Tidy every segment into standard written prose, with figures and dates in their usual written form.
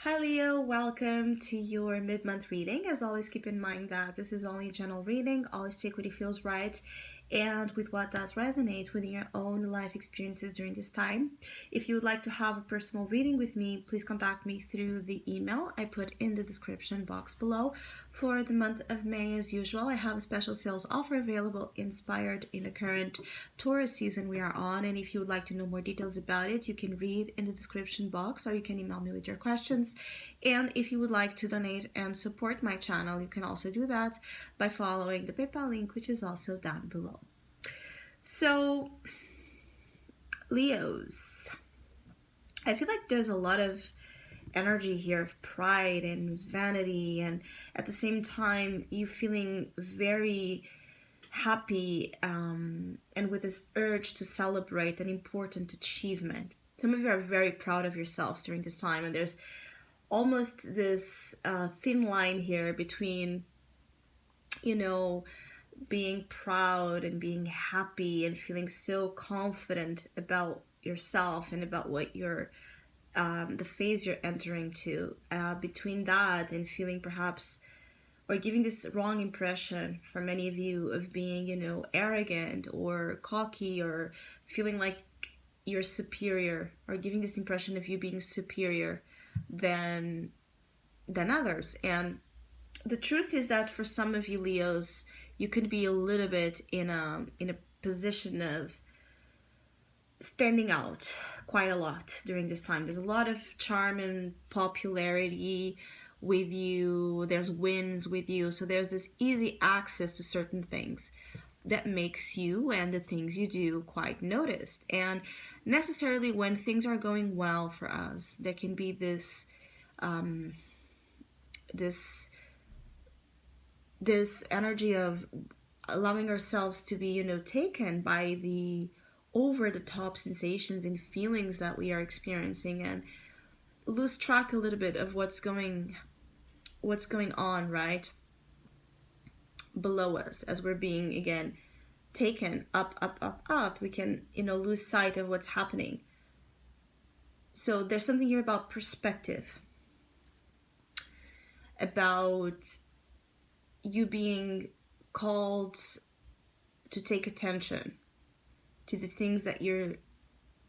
Hi Leo, welcome to your mid-month reading. As always, keep in mind that this is only a general reading. Always take what feels right and with what does resonate within your own life experiences during this time. If you would like to have a personal reading with me, please contact me through the email I put in the description box below. For the month of May, as usual, I have a special sales offer available inspired in the current Taurus season we are on. And if you would like to know more details about it, you can read in the description box or you can email me with your questions. And if you would like to donate and support my channel, you can also do that by following the PayPal link, which is also down below. So, Leos, I feel like there's a lot of energy here of pride and vanity, and at the same time, you feeling very happy and with this urge to celebrate an important achievement. Some of you are very proud of yourselves during this time, and there's almost this thin line here between, being proud and being happy and feeling so confident about yourself and about what you're the phase you're entering to, between that and feeling perhaps or giving this wrong impression for many of you of being, arrogant or cocky or feeling like you're superior, or giving this impression of you being superior than others. And the truth is that for some of you Leos, you could be a little bit in a position of standing out quite a lot during this time. There's a lot of charm and popularity with you. There's wins with you. So there's this easy access to certain things that makes you and the things you do quite noticed. And necessarily when things are going well for us, there can be this this energy of allowing ourselves to be, taken by the over-the-top sensations and feelings that we are experiencing, and lose track a little bit of what's going on right below us as we're being again taken up. We can lose sight of what's happening. So there's something here about perspective, about you being called to take attention to the things that you're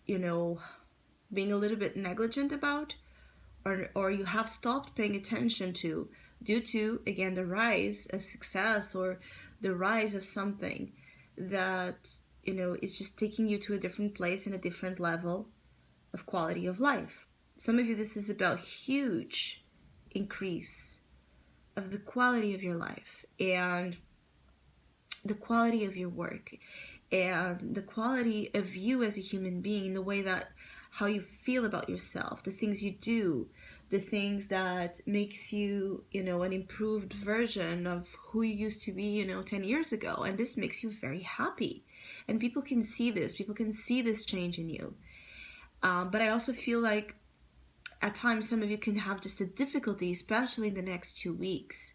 being a little bit negligent about, or you have stopped paying attention to due to, again, the rise of success or the rise of something that is just taking you to a different place and a different level of quality of life. Some of you, this is about huge increase of the quality of your life and the quality of your work and the quality of you as a human being, in the way that how you feel about yourself, the things you do, the things that makes you, an improved version of who you used to be, 10 years ago. And this makes you very happy. And people can see this. People can see this change in you. But I also feel like at times some of you can have just a difficulty, especially in the next 2 weeks,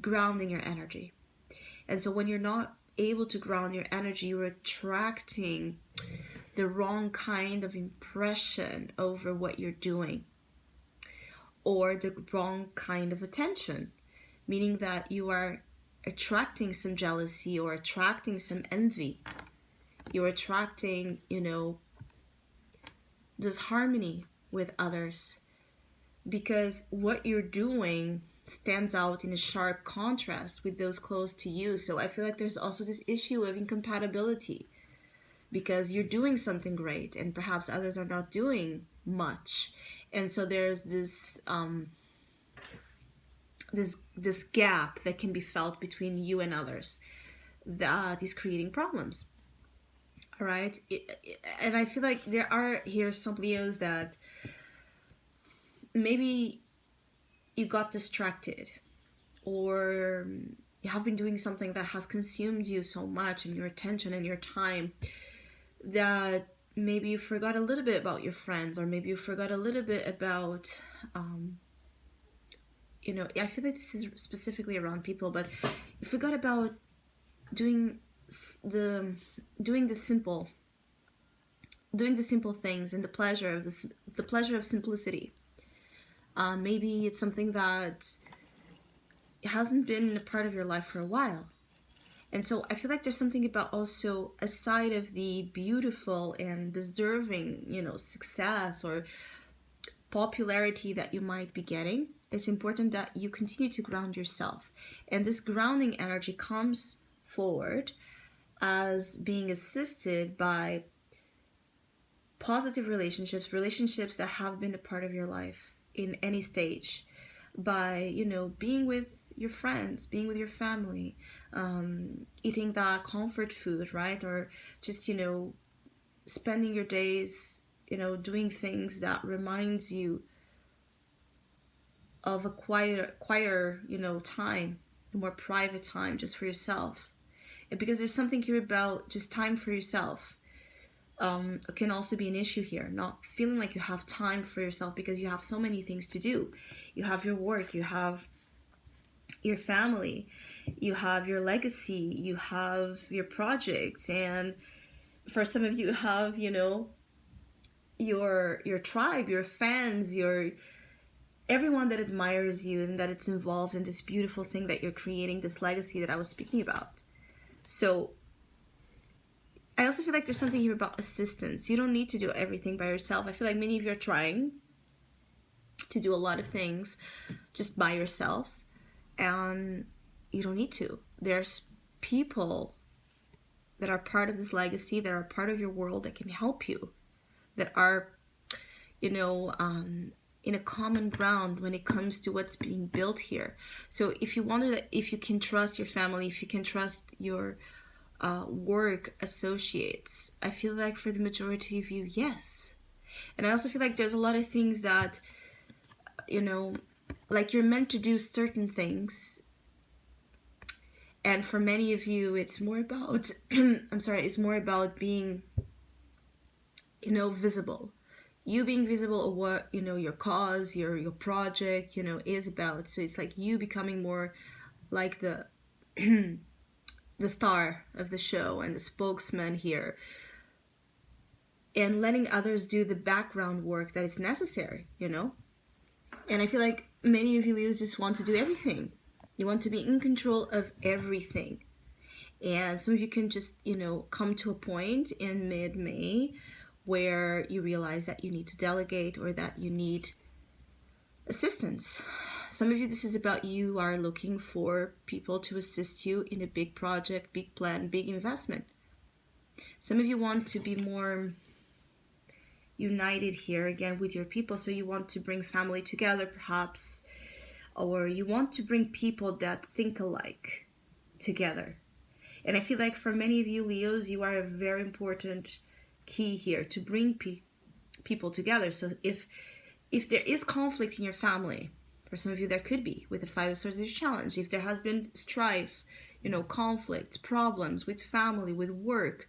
grounding your energy. And so when you're not able to ground your energy, you're attracting the wrong kind of impression over what you're doing, or the wrong kind of attention, meaning that you are attracting some jealousy or attracting some envy. You're attracting, disharmony with others, because what you're doing stands out in a sharp contrast with those close to you. So I feel like there's also this issue of incompatibility, because you're doing something great and perhaps others are not doing much. And so there's this this gap that can be felt between you and others that is creating problems. All right. And I feel like there are here some Leos that maybe you got distracted, or you have been doing something that has consumed you so much and your attention and your time, that maybe you forgot a little bit about your friends, or maybe you forgot a little bit about I feel like this is specifically around people, but you forgot about doing the simple things and the pleasure of simplicity. Maybe it's something that hasn't been a part of your life for a while. And so I feel like there's something about also, aside of the beautiful and deserving, success or popularity that you might be getting, it's important that you continue to ground yourself. And this grounding energy comes forward as being assisted by positive relationships that have been a part of your life in any stage, by being with your friends, being with your family, eating that comfort food, right? Or just spending your days doing things that reminds you of a quieter time, a more private time just for yourself. And because there's something here about just time for yourself, can also be an issue here. Not feeling like you have time for yourself because you have so many things to do. You have your work, you have your family, you have your legacy, you have your projects, and for some of you have your tribe, your fans, your everyone that admires you and that it's involved in this beautiful thing that you're creating, this legacy that I was speaking about. So I also feel like there's something here about assistance. You don't need to do everything by yourself. I feel like many of you are trying to do a lot of things just by yourselves, and you don't need to. There's people that are part of this legacy, that are part of your world, that can help you, that are, in a common ground when it comes to what's being built here. So if you wonder that if you can trust your family, if you can trust your work associates, I feel like for the majority of you, yes. And I also feel like there's a lot of things that, like you're meant to do certain things. And for many of you, it's more about, it's more about being, visible. You being visible of what, your cause, your project, is about. So it's like you becoming more like the the star of the show and the spokesman here, and letting others do the background work that is necessary, And I feel like many of you Leos just want to do everything. You want to be in control of everything. And some of you can just, come to a point in mid-May where you realize that you need to delegate or that you need assistance. Some of you, this is about you are looking for people to assist you in a big project, big plan, big investment. Some of you want to be more united here again with your people. So you want to bring family together perhaps, or you want to bring people that think alike together. And I feel like for many of you Leos, you are a very important key here to bring people together. So if there is conflict in your family, for some of you there could be with the Five of Swords challenge. If there has been strife, conflicts, problems with family, with work,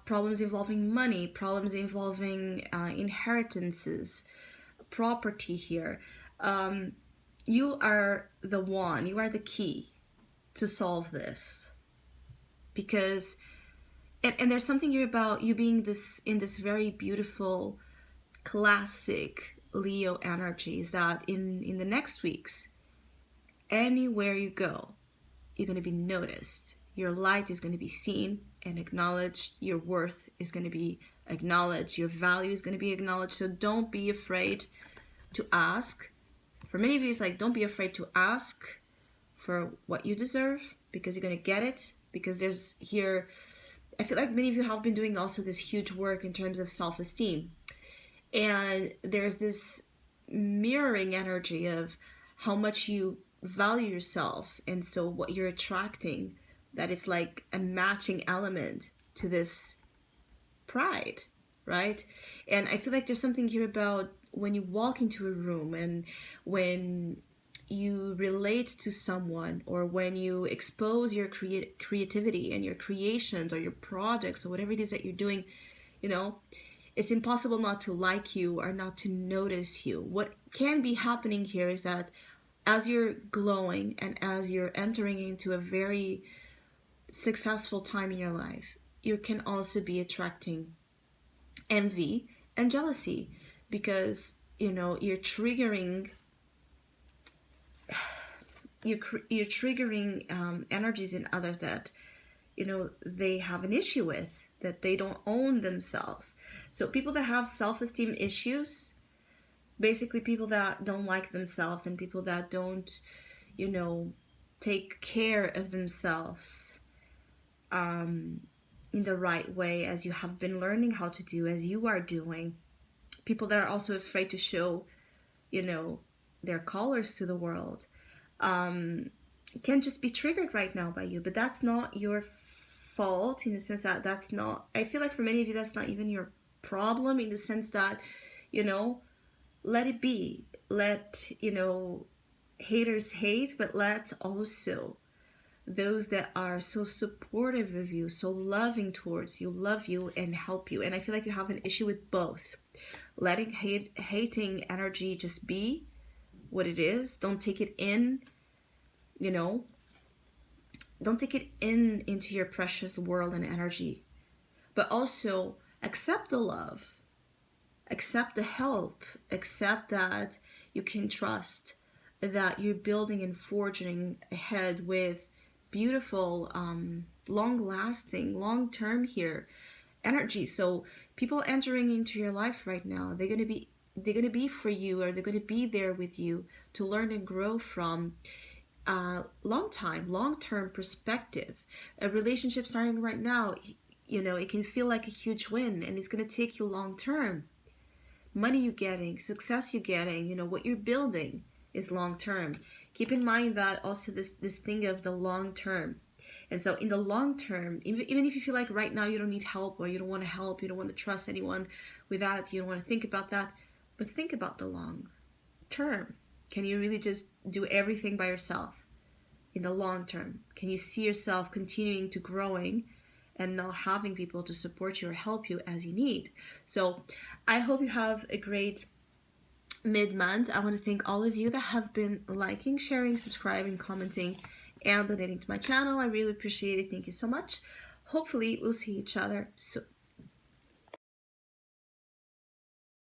problems involving money, problems involving inheritances, property here, you are the key to solve this. Because and there's something here about you being in this very beautiful classic Leo energies that in the next weeks, anywhere you go, you're going to be noticed. Your light is going to be seen and acknowledged. Your worth is going to be acknowledged. Your value is going to be acknowledged. So don't be afraid to ask. For many of you, it's like, don't be afraid to ask for what you deserve, because you're going to get it. Because there's here, I feel like many of you have been doing also this huge work in terms of self-esteem. And there's this mirroring energy of how much you value yourself. And so what you're attracting, that is like a matching element to this pride, right? And I feel like there's something here about when you walk into a room and when you relate to someone, or when you expose your creativity and your creations or your projects or whatever it is that you're doing, it's impossible not to like you or not to notice you. What can be happening here is that as you're glowing and as you're entering into a very successful time in your life, you can also be attracting envy and jealousy, because you're triggering you're triggering energies in others that they have an issue with, that they don't own themselves. So people that have self-esteem issues, basically people that don't like themselves and people that don't take care of themselves in the right way, as you have been learning how to do, as you are doing. People that are also afraid to show their colors to the world can just be triggered right now by you. But that's not your fault, in the sense that that's not, I feel like for many of you that's not even your problem, in the sense that let it be. Let haters hate, but let also those that are so supportive of you, so loving towards you, love you and help you. And I feel like you have an issue with both. Letting hating energy just be what it is. Don't take it in, don't take it into your precious world and energy. But also accept the love, accept the help, accept that you can trust, that you're building and forging ahead with beautiful, long-lasting, long-term here energy. So people entering into your life right now, they're gonna be for you, or they're gonna be there with you to learn and grow from. Long-term perspective. A relationship starting right now, it can feel like a huge win, and it's gonna take you long-term. Money you're getting, success you're getting, what you're building is long-term. Keep in mind that also this thing of the long-term. And so in the long term, even if you feel like right now you don't need help, or you don't want to help, you don't want to trust anyone with that, you don't want to think about that, but think about the long term. Can you really just do everything by yourself in the long term? Can you see yourself continuing to growing and not having people to support you or help you as you need? So I hope you have a great mid-month. I want to thank all of you that have been liking, sharing, subscribing, commenting, and donating to my channel. I really appreciate it. Thank you so much. Hopefully we'll see each other soon.